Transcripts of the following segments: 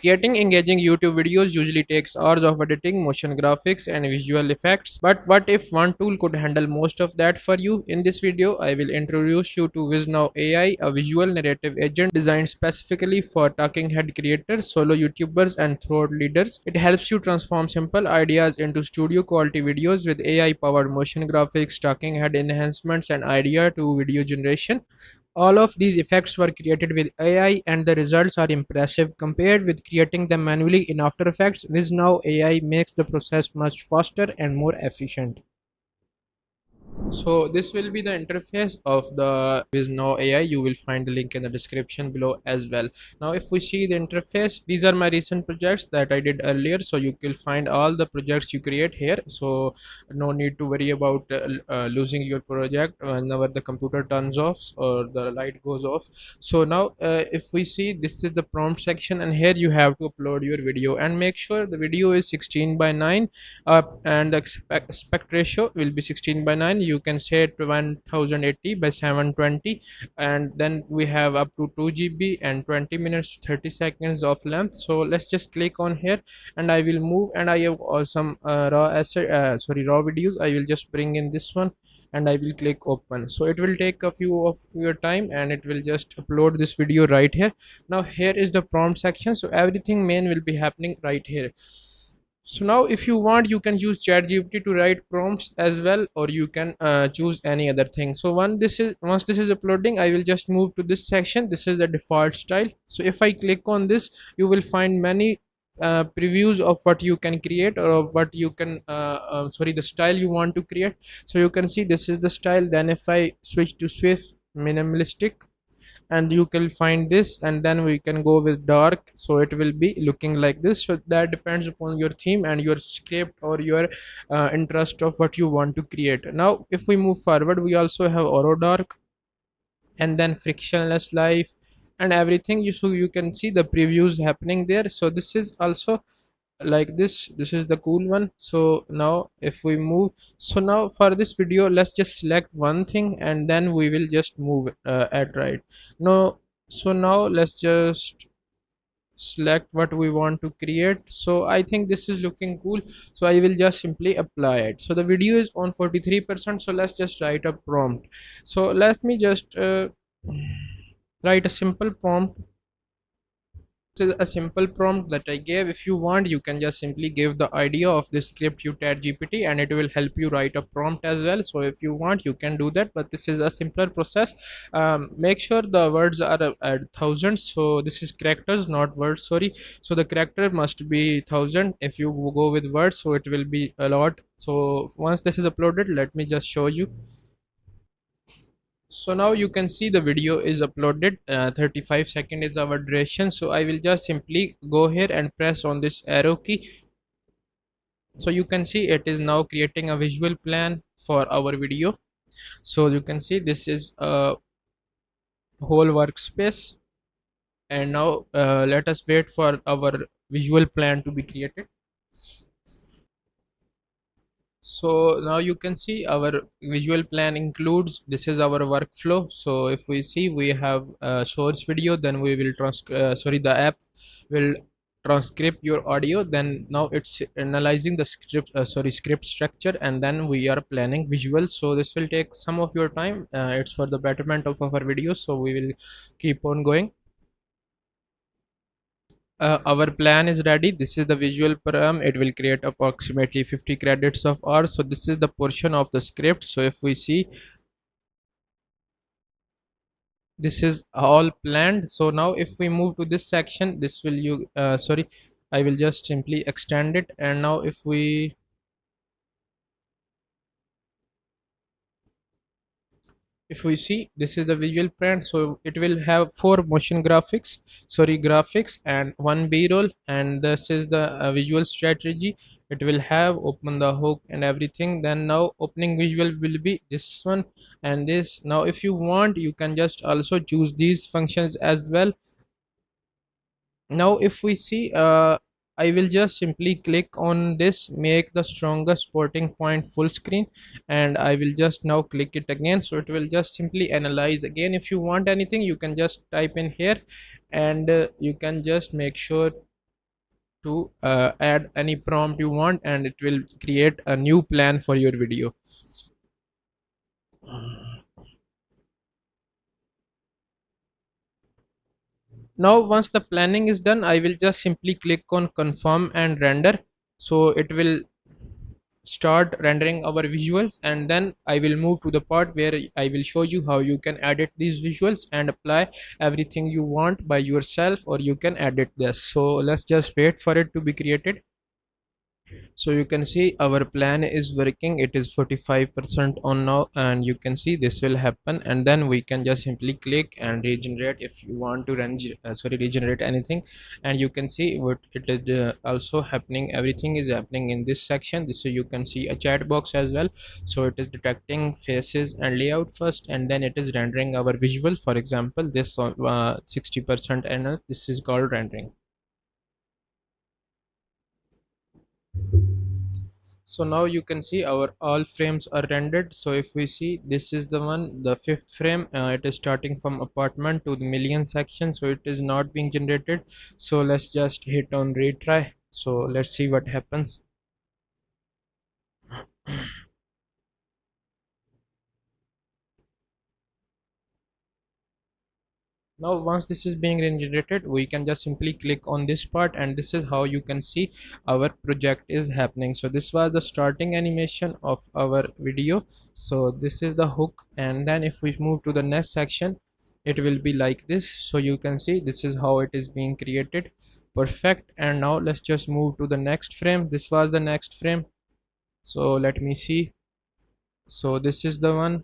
Creating engaging YouTube videos usually takes hours of editing, motion graphics, and visual effects. But what if one tool could handle most of that for you? In this video, I will introduce you to VizNow AI, a visual narrative agent designed specifically for talking head creators, solo YouTubers, and thought leaders. It helps you transform simple ideas into studio quality videos with AI powered motion graphics, talking head enhancements, and idea to video generation. All of these effects were created with AI and the results are impressive. Compared with creating them manually in After Effects, VizNow AI makes the process much faster and more efficient. So this will be the interface of the VizNow AI. You will find the link in the description below as well. Now if we see the interface, these are my recent projects that I did earlier, so you will find all the projects you create here. So no need to worry about losing your project whenever the computer turns off or the light goes off. So now if we see, this is the prompt section, and here you have to upload your video and make sure the video is 16 by 9 and the aspect ratio will be 16 by 9. You can set 1080 by 720, and then we have up to 2 GB and 20 minutes 30 seconds of length. So let's just click on here, and I will move, and I have some raw videos. I will just bring in this one, and I will click open. So it will take a few of your time, and it will just upload this video right here. Now here is the prompt section, so everything main will be happening right here. So now if you want, you can use ChatGPT to write prompts as well, or you can choose any other thing. So once this is uploading, I will just move to this section. This is the default style. So if I click on this, you will find many previews of what you can create, or what you can the style you want to create. So you can see this is the style. Then if I switch to Swift minimalistic, and you can find this, and then we can go with dark, so it will be looking like this. So that depends upon your theme and your script, or your interest of what you want to create. Now if we move forward, we also have oro dark, and then frictionless life, and everything. You can see the previews happening there. So this is also like this is the cool one. So now if we move, so now for this video, let's just select one thing, and then we will just move at right now. So now let's just select what we want to create. So I think this is looking cool, so I will just simply apply it. So the video is on 43%, so let's just write a prompt. So let me just write a simple prompt. Is a simple prompt that I gave. If you want, you can just simply give the idea of this script you ChatGPT, and it will help you write a prompt as well. So if you want, you can do that, but this is a simpler process. Make sure the words are at thousands. So this is characters, not words, sorry. So the character must be 1000. If you go with words, so it will be a lot. So once this is uploaded, let me just show you. So now you can see the video is uploaded. 35 seconds is our duration. So I will just simply go here and press on this arrow key. So you can see it is now creating a visual plan for our video. So you can see this is a whole workspace, and now let us wait for our visual plan to be created. So now you can see our visual plan includes, this is our workflow. So if we see, we have a source video, then we will the app will transcribe your audio. Then now it's analyzing the script structure, and then we are planning visuals. So this will take some of your time. It's for the betterment of our videos, so we will keep on going. Our plan is ready. This is the visual param. It will create approximately 50 credits of ours. So this is the portion of the script. So if we see, this is all planned. So now if we move to this section, this will I will just simply extend it. And now if we see, this is the visual plan. So it will have 4 graphics and 1 b-roll, and this is the visual strategy. It will have open the hook and everything. Then now opening visual will be this one and this. Now if you want, you can just also choose these functions as well. Now if we see, I will just simply click on this, make the strongest sporting point full screen, and I will just now click it again. So it will just simply analyze again. If you want anything, you can just type in here, and you can just make sure to add any prompt you want, and it will create a new plan for your video. Now once the planning is done, I will just simply click on confirm and render. So it will start rendering our visuals, and then I will move to the part where I will show you how you can edit these visuals and apply everything you want by yourself, or you can edit this. So let's just wait for it to be created. So you can see our plan is working. It is 45% on now, and you can see this will happen, and then we can just simply click and regenerate if you want to regenerate anything. And you can see what it is also happening. Everything is happening in this section. So you can see a chat box as well. So it is detecting faces and layout first, and then it is rendering our visuals. For example, this 60%, and this is called rendering. So now you can see our all frames are rendered. So if we see, this is the one, the fifth frame. It is starting from apartment to the million section, so it is not being generated. So let's just hit on retry. So let's see what happens. Now once this is being generated, we can just simply click on this part, and this is how you can see our project is happening. So this was the starting animation of our video. So this is the hook, and then if we move to the next section, it will be like this. So you can see this is how it is being created. Perfect. And now let's just move to the next frame. This was the next frame. So let me see. So this is the one.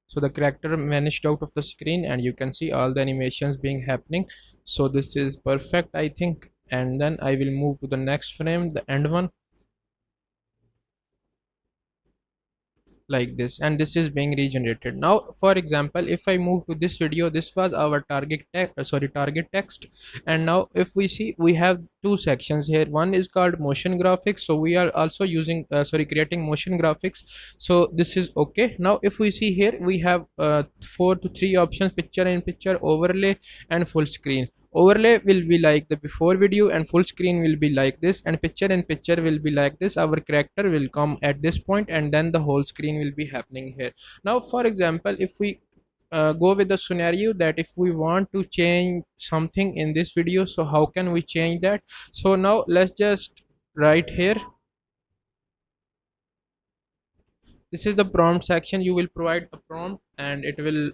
So the character vanished out of the screen, and you can see all the animations being happening. So this is perfect, I think. And then I will move to the next frame, the end one, like this, and this is being regenerated. Now for example, if I move to this video, this was our target text. And now if we see, we have two sections here. One is called motion graphics, so we are also using creating motion graphics. So this is okay. Now if we see here, we have 4 to 3 options: picture in picture, overlay, and full screen. Overlay will be like the before video, and full screen will be like this, and picture in picture will be like this. Our character will come at this point, and then the whole screen will be happening here. Now for example, if we go with the scenario that if we want to change something in this video, so how can we change that? So now let's just write here. This is the prompt section. You will provide a prompt, and it will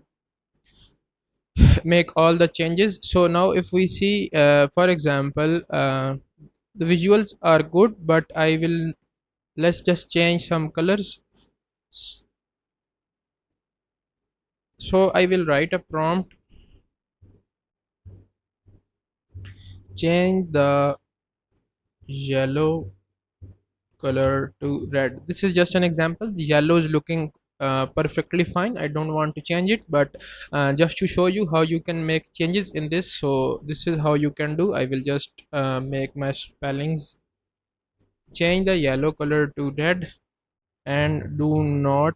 make all the changes. So now if we see, for example, the visuals are good, but I will, let's just change some colors. So I will write a prompt: change the yellow color to red. This is just an example. The yellow is looking perfectly fine. I don't want to change it, but just to show you how you can make changes in this. So this is how you can do. I will just make my spellings: change the yellow color to red, and do not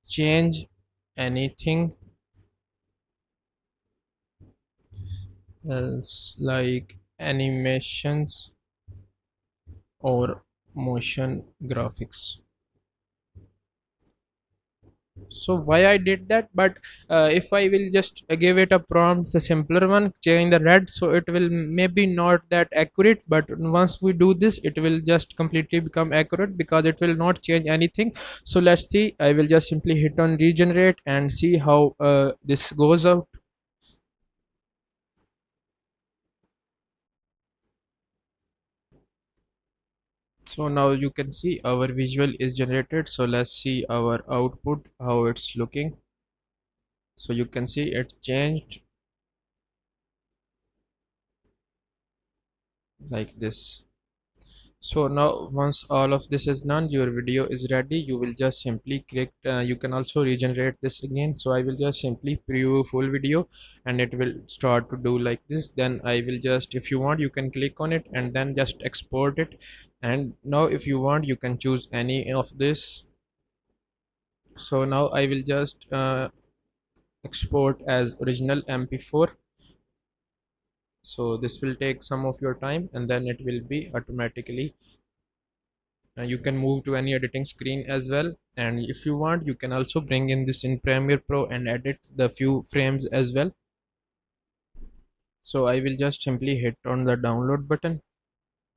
change anything else like animations or motion graphics. So why I did that? But if I will just give it a prompt, the simpler one, change the red, so it will maybe not that accurate, but once we do this, it will just completely become accurate because it will not change anything. So let's see. I will just simply hit on regenerate and see how this goes out. So now you can see our visual is generated. So let's see our output, how it's looking. So you can see it changed like this. So now once all of this is done, your video is ready. You will just simply click, you can also regenerate this again. So I will just simply preview full video, and it will start to do like this. Then I will just, if you want, you can click on it and then just export it. And now if you want, you can choose any of this. So now I will just export as original mp4. So this will take some of your time, and then it will be automatically you can move to any editing screen as well. And if you want, you can also bring in this in Premiere Pro and edit the few frames as well. So I will just simply hit on the download button.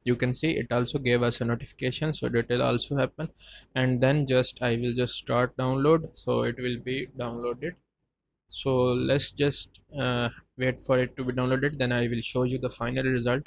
You can see it also gave us a notification, so that will also happen. And then just I will just start download, so it will be downloaded. So let's just wait for it to be downloaded, then I will show you the final result.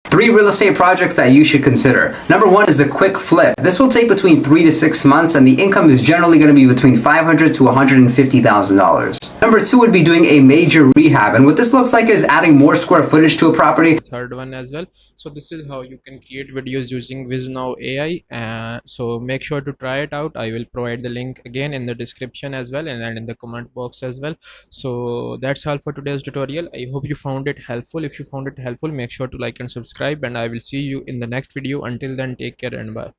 Three real estate projects that you should consider. Number one is the quick flip. This will take between 3 to 6 months, and the income is generally going to be between $500 to $150,000. Number two would be doing a major rehab, and what this looks like is adding more square footage to a property. Third one as well. So this is how you can create videos using Viznau AI. So make sure to try it out. I will provide the link again in the description as well, and in the comment box as well. So that's all for today's tutorial. I hope you found it helpful. If you found it helpful, make sure to like and subscribe, and I will see you in the next video. Until then, take care and bye.